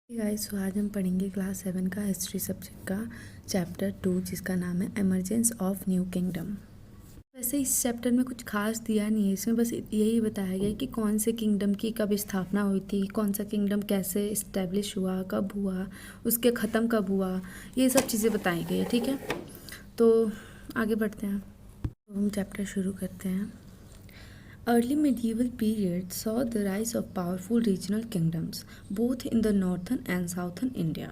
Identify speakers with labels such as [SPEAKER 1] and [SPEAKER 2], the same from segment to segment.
[SPEAKER 1] Guys, तो आज हम पढ़ेंगे क्लास 7 का हिस्ट्री सब्जेक्ट का चैप्टर 2 जिसका नाम है एमरजेंस ऑफ न्यू किंगडम। वैसे इस चैप्टर में कुछ खास दिया नहीं है, इसमें बस यही बताया गया कि कौन से किंगडम की कब स्थापना हुई थी, कौन सा किंगडम कैसे इस्टेब्लिश हुआ, कब हुआ, उसके ख़त्म कब हुआ, ये सब चीज़ें बताई गई है। ठीक है, तो आगे बढ़ते हैं। तो हम चैप्टर शुरू करते हैं। Early medieval period saw the rise of powerful regional kingdoms, both in the northern and southern India.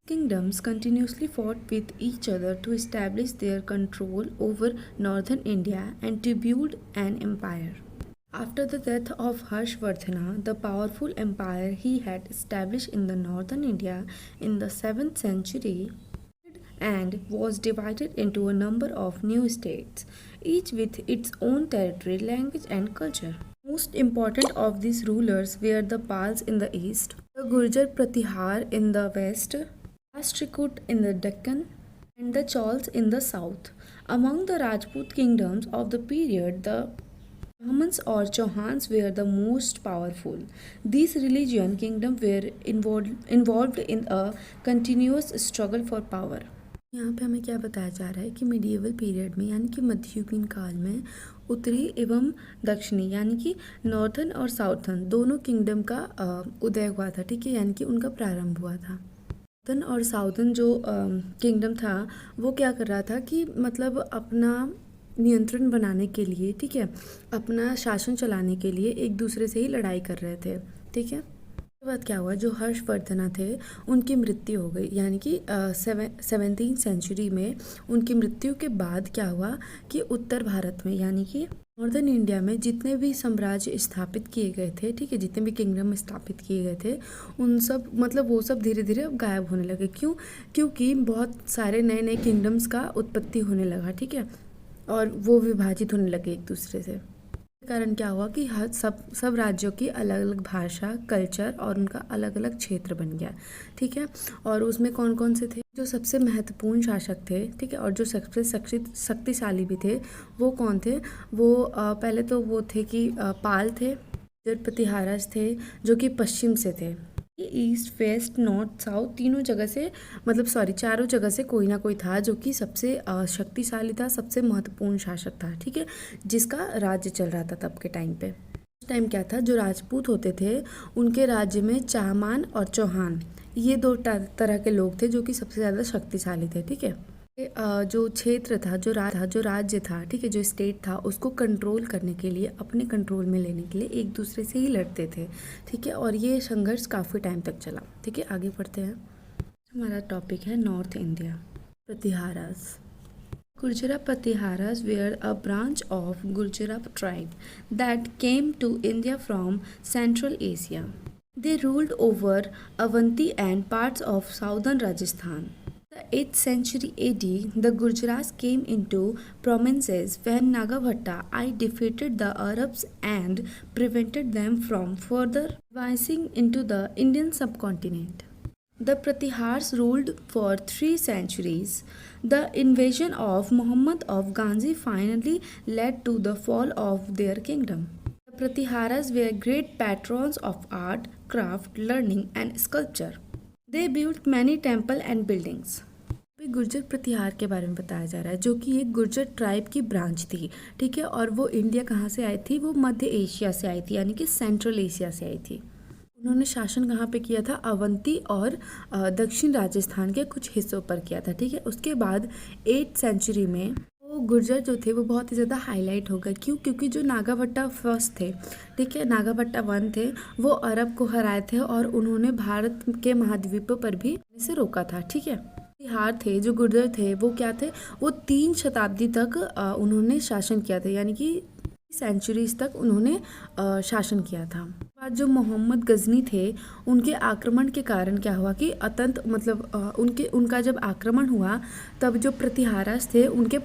[SPEAKER 1] Kingdoms continuously fought with each other to establish their control over northern India and to build an empire. After the death of Harshvardhana, the powerful empire he had established in the northern India in the 7th century and was divided into a number of new states, each with its own territory, language, and culture. Most important of these rulers were the Pals in the east, the Gurjar Pratihar in the west, Rashtrakut in the Deccan, and the Chauls in the south. Among the Rajput kingdoms of the period, the Brahmins or Chauhans were the most powerful. These religion kingdoms were involved in a continuous struggle for power. यहाँ पे हमें क्या बताया जा रहा है कि medieval period में यानी कि मध्ययुगीन काल में उत्तरी एवं दक्षिणी यानी कि नॉर्थन और साउथर्न दोनों किंगडम का उदय हुआ था। ठीक है, यानी कि उनका प्रारंभ हुआ था। नॉर्थन और साउथर्न जो किंगडम था वो क्या कर रहा था कि मतलब अपना नियंत्रण बनाने के लिए, ठीक है, अपना शासन चलाने के लिए एक दूसरे से ही लड़ाई कर रहे थे। ठीक है, उसके बाद क्या हुआ, जो हर्षवर्धना थे उनकी मृत्यु हो गई, यानी कि 17th सेंचुरी में उनकी मृत्यु के बाद क्या हुआ कि उत्तर भारत में यानी कि नॉर्दर्न इंडिया में जितने भी साम्राज्य स्थापित किए गए थे, ठीक है, जितने भी किंगडम स्थापित किए गए थे उन सब मतलब वो सब धीरे धीरे अब गायब होने लगे। क्योंकि बहुत सारे नए नए किंगडम्स का उत्पत्ति होने लगा। ठीक है, और वो विभाजित होने लगे एक दूसरे से। कारण क्या हुआ कि हर सब राज्यों की अलग अलग भाषा, कल्चर और उनका अलग अलग क्षेत्र बन गया। ठीक है, और उसमें कौन कौन से थे जो सबसे महत्वपूर्ण शासक थे, ठीक है, और जो सबसे शक्तिशाली भी थे वो कौन थे? वो पहले तो वो थे कि पाल थे, जो प्रतिहारस थे जो कि पश्चिम से थे। ईस्ट, वेस्ट, नॉर्थ, साउथ तीनों जगह से चारों जगह से कोई ना कोई था जो कि सबसे शक्तिशाली था, सबसे महत्वपूर्ण शासक था। ठीक है, जिसका राज्य चल रहा था तब के टाइम पे। उस टाइम क्या था, जो राजपूत होते थे उनके राज्य में चाहमान और चौहान ये दो तरह के लोग थे जो कि सबसे ज़्यादा शक्तिशाली थे। ठीक है, जो क्षेत्र था, जो राज्य था, ठीक है, जो स्टेट था उसको कंट्रोल करने के लिए, अपने कंट्रोल में लेने के लिए एक दूसरे से ही लड़ते थे। ठीक है, और ये संघर्ष काफ़ी टाइम तक चला। ठीक है, आगे बढ़ते हैं। हमारा टॉपिक है north India. Pratiharas. Gurjara Pratiharas were a branch of Gurjara tribe that came to India from Central Asia. They ruled over Avanti and parts of southern Rajasthan. The 8th century AD, the Gurjaras came into prominence when Nagabhatta I defeated the Arabs and prevented them from further advancing into the Indian subcontinent. The Pratihars ruled for 3 centuries. The invasion of Muhammad of Ghazni finally led to the fall of their kingdom. The Pratiharas were great patrons of art, craft, learning and sculpture. They built many temples and buildings. Gurjara Pratihara के बारे में बताया जा रहा है जो कि एक गुर्जर ट्राइब की ब्रांच थी। ठीक है, और वो इंडिया कहाँ से आई थी? वो मध्य एशिया से आई थी, यानी कि सेंट्रल एशिया से आई थी। उन्होंने शासन कहाँ पे किया था? अवंती और दक्षिण राजस्थान के कुछ हिस्सों पर किया था। ठीक है, उसके बाद 8th सेंचुरी में वो गुर्जर जो थे वो बहुत ही ज़्यादा हाईलाइट हो गए। क्योंकि जो नागाभट्टा फर्स्ट थे, ठीक है, नागाभट्टा 1 थे, वो अरब को हराए थे और उन्होंने भारत के महाद्वीपों पर भी इसे रोका था। ठीक है, प्रतिहार थे, जो गुर्जर थे वो क्या थे? वो 3 शताब्दी तक उन्होंने शासन किया था, यानी कि सेंचुरीज तक उन्होंने शासन किया था। बाद जो मोहम्मद गजनी थे उनके आक्रमण के कारण क्या हुआ कि उनका जब आक्रमण हुआ तब जो प्रतिहारस थे उनका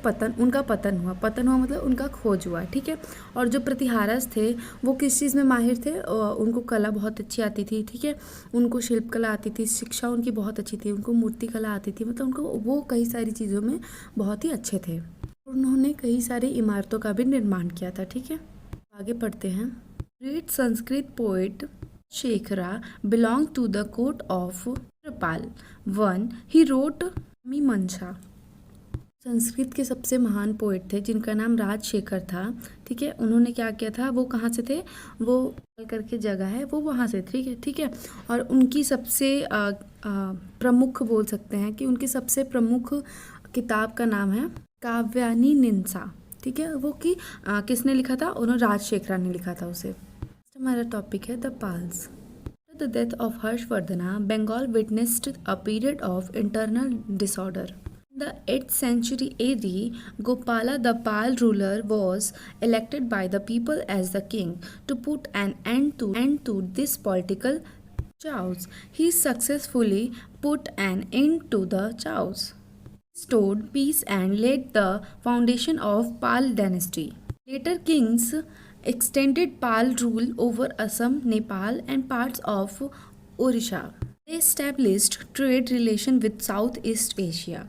[SPEAKER 1] पतन हुआ मतलब उनका खोज हुआ। ठीक है, और जो प्रतिहारस थे वो किस चीज़ में माहिर थे? उनको कला बहुत अच्छी आती थी। ठीक है, उनको शिल्प कला आती थी, शिक्षा उनकी बहुत अच्छी थी, उनको मूर्ति कला आती थी, मतलब उनको वो कई सारी चीज़ों में बहुत ही अच्छे थे। उन्होंने कई सारी इमारतों का भी निर्माण किया था। ठीक है, आगे पढ़ते हैं। Great Sanskrit poet Shekhara belonged to the court of Tripal. 1. He wrote मीमांसा। संस्कृत के सबसे महान पोएट थे जिनका नाम राजशेखर था। ठीक है, उन्होंने क्या किया था, वो कहाँ से थे, वो करके जगह है, वो वहाँ से, ठीक है। और उनकी सबसे प्रमुख बोल सकते हैं कि उनकी सबसे प्रमुख किताब का नाम है काव्यानी निंसा। ठीक है, वो कि किसने लिखा था, उन्होंने राजशेखर ने लिखा था उसे। हमारा टॉपिक है the पाल्स। The death of Harshvardhana, Bengal witnessed a period of internal disorder. In the 8th century AD, Gopala the Pal ruler was elected by the people as the king to put an end to this political chaos. He successfully put an end to the chaos, restored peace and laid the foundation of Pal dynasty. Later kings extended Pal rule over Assam, Nepal and parts of Orissa. They established trade relations with Southeast Asia.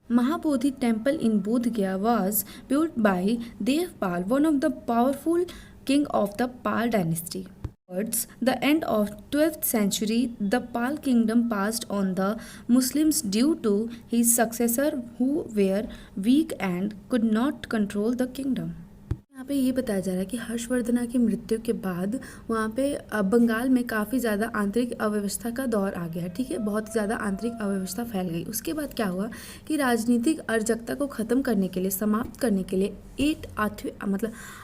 [SPEAKER 1] Mahabodhi temple in Bodh Gaya was built by Devpal, one of the powerful king of the Pal dynasty. Towards the end of 12th century, the Pal kingdom passed on the Muslims due to his successor who were weak and could not control the kingdom. यहाँ पे ये बताया जा रहा है कि हर्षवर्धना की मृत्यु के बाद वहाँ पे बंगाल में काफ़ी ज़्यादा आंतरिक अव्यवस्था का दौर आ गया। ठीक है, बहुत ज़्यादा आंतरिक अव्यवस्था फैल गई। उसके बाद क्या हुआ कि राजनीतिक अराजकता को ख़त्म करने के लिए, समाप्त करने के लिए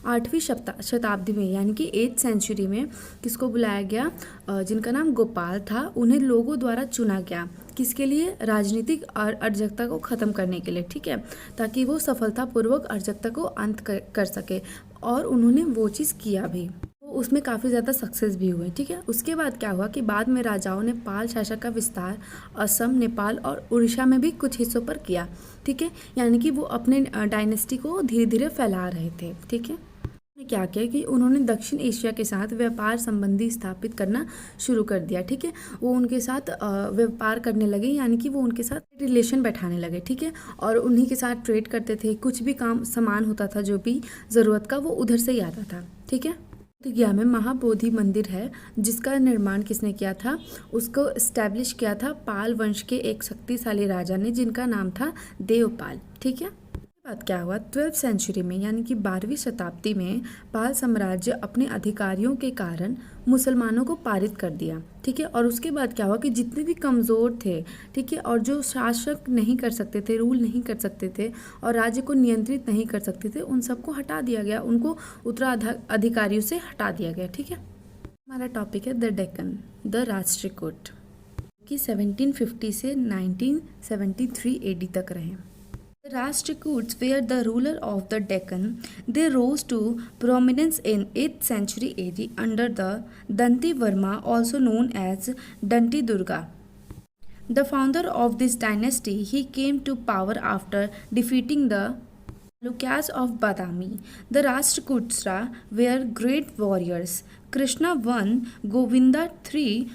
[SPEAKER 1] आठवीं शताब्दी में यानी कि 8th सेंचुरी में किसको बुलाया गया, जिनका नाम गोपाल था, उन्हें लोगों द्वारा चुना गया। किसके लिए, राजनीतिक अराजकता को ख़त्म करने के लिए। ठीक है, ताकि वो सफलतापूर्वक अराजकता को अंत कर सके, और उन्होंने वो चीज़ किया भी, वो उसमें काफ़ी ज़्यादा सक्सेस भी हुए। ठीक है, उसके बाद क्या हुआ कि बाद में राजाओं ने पाल शासक का विस्तार असम, नेपाल और उड़ीसा में भी कुछ हिस्सों पर किया। ठीक है, यानी कि वो अपने डायनेस्टी को धीरे धीरे फैला रहे थे। ठीक है, क्या किया कि उन्होंने दक्षिण एशिया के साथ व्यापार संबंधी स्थापित करना शुरू कर दिया। ठीक है, वो उनके साथ व्यापार करने लगे, यानी कि वो उनके साथ रिलेशन बैठाने लगे। ठीक है, और उन्हीं के साथ ट्रेड करते थे। कुछ भी काम सामान होता था जो भी ज़रूरत का, वो उधर से ही आता था। ठीक है, गया में महाबोधि मंदिर है जिसका निर्माण किसने किया था, उसको इस्टेब्लिश किया था पाल वंश के एक शक्तिशाली राजा ने जिनका नाम था देवपाल। ठीक है, बात क्या हुआ, 12th सेंचुरी में यानी कि 12वीं शताब्दी में पाल साम्राज्य अपने अधिकारियों के कारण मुसलमानों को पारित कर दिया। ठीक है, और उसके बाद क्या हुआ कि जितने भी कमज़ोर थे, ठीक है, और जो शासक नहीं कर सकते थे, रूल नहीं कर सकते थे और राज्य को नियंत्रित नहीं कर सकते थे, उन सबको हटा दिया गया, उनको उत्तराधिकारियों से हटा दिया गया। ठीक है, हमारा टॉपिक है द डेक्कन, द राष्ट्रकूट, कि 1750 से 1973 AD तक रहे। The Rashtrakuts were the ruler of the Deccan. They rose to prominence in 8th century AD under the Danti Varma, also known as Danti Durga. The founder of this dynasty, he came to power after defeating the Chalukyas of Badami. The Rashtrakuts were great warriors. Krishna I, Govinda III,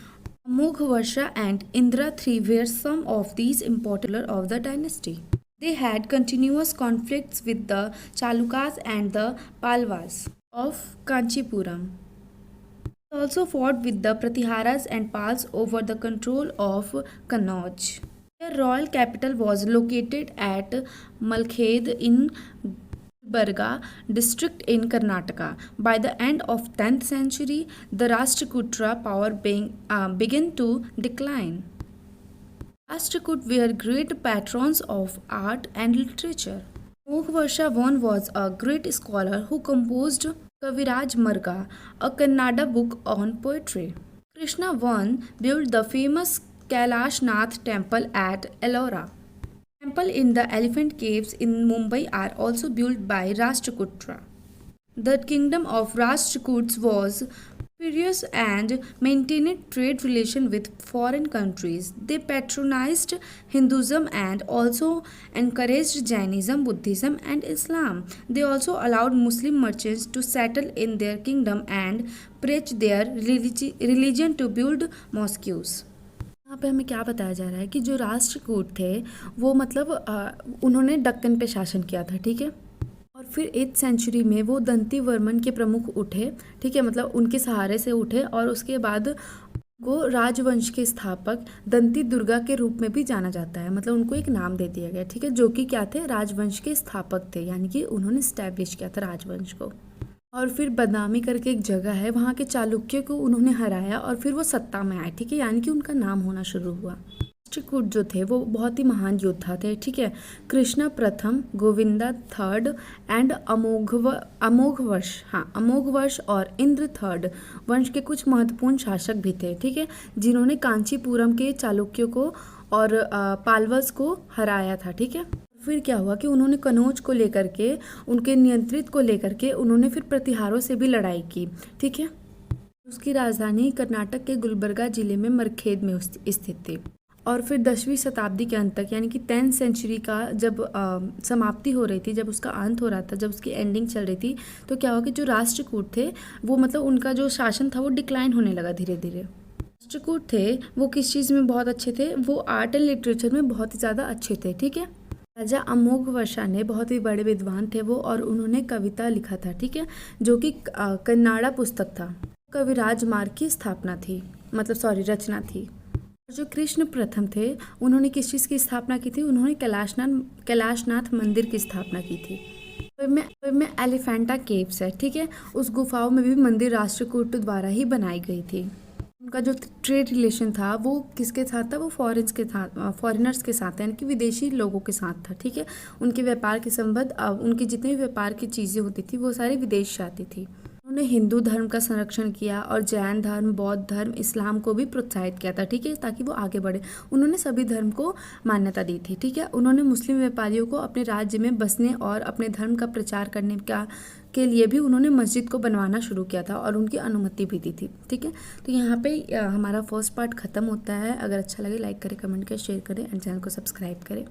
[SPEAKER 1] Amoghavarsha and Indra III were some of these important rulers of the dynasty. They had continuous conflicts with the Chalukyas and the Palwas of Kanchipuram. They also fought with the Pratiharas and Pals over the control of Kannauj. Their royal capital was located at Malkhed in Gulbarga district in Karnataka. By the end of 10th century, the Rashtrakuta power began to decline. Rashtrakuts were great patrons of art and literature. Amoghavarsha I was a great scholar who composed Kaviraj Marga, a Kannada book on poetry. Krishna I built the famous Kailash Nath temple at Ellora. Temple in the Elephant Caves in Mumbai are also built by Rashtrakuta. The kingdom of Rashtrakuts was prosperous and maintained trade relations with foreign countries. They patronized Hinduism and also encouraged Jainism, Buddhism and Islam. They also allowed Muslim merchants to settle in their kingdom and preach their religion to build mosques. यहाँ पे हमें क्या बताया जा रहा है कि जो राष्ट्रकूट थे वो मतलब उन्होंने दक्कन पे शासन किया था। ठीक है, और फिर 8th सेंचुरी में वो दंती वर्मन के प्रमुख उठे, ठीक है, मतलब उनके सहारे से उठे, और उसके बाद को राजवंश के स्थापक दंती दुर्गा के रूप में भी जाना जाता है, मतलब उनको एक नाम दे दिया गया, ठीक है, जो कि क्या थे, राजवंश के स्थापक थे, यानी कि उन्होंने स्टैब्लिश किया था राजवंश को। और फिर बदामी करके एक जगह है, वहाँ के चालुक्य को उन्होंने हराया और फिर वो सत्ता में आए, ठीक है, यानी कि उनका नाम होना शुरू हुआ। राष्ट्रकूट जो थे वो बहुत ही महान योद्धा थे, ठीक है, कृष्णा प्रथम, गोविंदा थर्ड एंड अमोघ वर्ष और इंद्र थर्ड वंश के कुछ महत्वपूर्ण शासक भी थे, ठीक है, जिन्होंने कांचीपुरम के चालुक्यों को और पालवस को हराया था, ठीक है। फिर क्या हुआ कि उन्होंने कनौज को लेकर के, उनके नियंत्रित को लेकर के उन्होंने फिर प्रतिहारों से भी लड़ाई की, ठीक है। उसकी राजधानी कर्नाटक के गुलबर्गा जिले में मरखेद में स्थित थी। और फिर 10वीं शताब्दी के अंत तक, यानी कि 10th सेंचुरी का जब समाप्ति हो रही थी, जब उसका अंत हो रहा था, जब उसकी एंडिंग चल रही थी, तो क्या हुआ कि जो राष्ट्रकूट थे वो, मतलब उनका जो शासन था वो डिक्लाइन होने लगा धीरे धीरे। राष्ट्रकूट थे वो किस चीज़ में बहुत अच्छे थे, वो आर्ट एंड लिटरेचर में बहुत ही ज़्यादा अच्छे थे, ठीक है। राजा अमोघ वर्षा ने बहुत ही बड़े विद्वान थे वो, और उन्होंने कविता लिखा था, ठीक है, जो कि कन्नाड़ा पुस्तक था। कविराज मार्ग की स्थापना थी, मतलब रचना थी। जो कृष्ण प्रथम थे उन्होंने किस चीज़ की स्थापना की थी, उन्होंने कैलाशनाथ मंदिर की स्थापना की थी। में एलिफेंटा केव्स है, ठीक है, उस गुफाओं में भी मंदिर राष्ट्रकूट द्वारा ही बनाई गई थी। उनका जो ट्रेड रिलेशन था वो किसके साथ था, वो फॉरेनर्स के साथ, यानी कि विदेशी लोगों के साथ था, ठीक है। उनके व्यापार के संबंध, उनकी जितनी भी व्यापार की चीज़ें होती थी वो सारी विदेश से आती थी। उन्होंने हिंदू धर्म का संरक्षण किया और जैन धर्म, बौद्ध धर्म, इस्लाम को भी प्रोत्साहित किया था, ठीक है, ताकि वो आगे बढ़े। उन्होंने सभी धर्म को मान्यता दी थी, ठीक है। उन्होंने मुस्लिम व्यापारियों को अपने राज्य में बसने और अपने धर्म का प्रचार करने के लिए भी उन्होंने मस्जिद को बनवाना शुरू किया था और उनकी अनुमति भी दी थी, ठीक है। तो यहाँ पे हमारा फर्स्ट पार्ट खत्म होता है। अगर अच्छा लगे लाइक करें, कमेंट करें, शेयर करें एंड चैनल को सब्सक्राइब करें।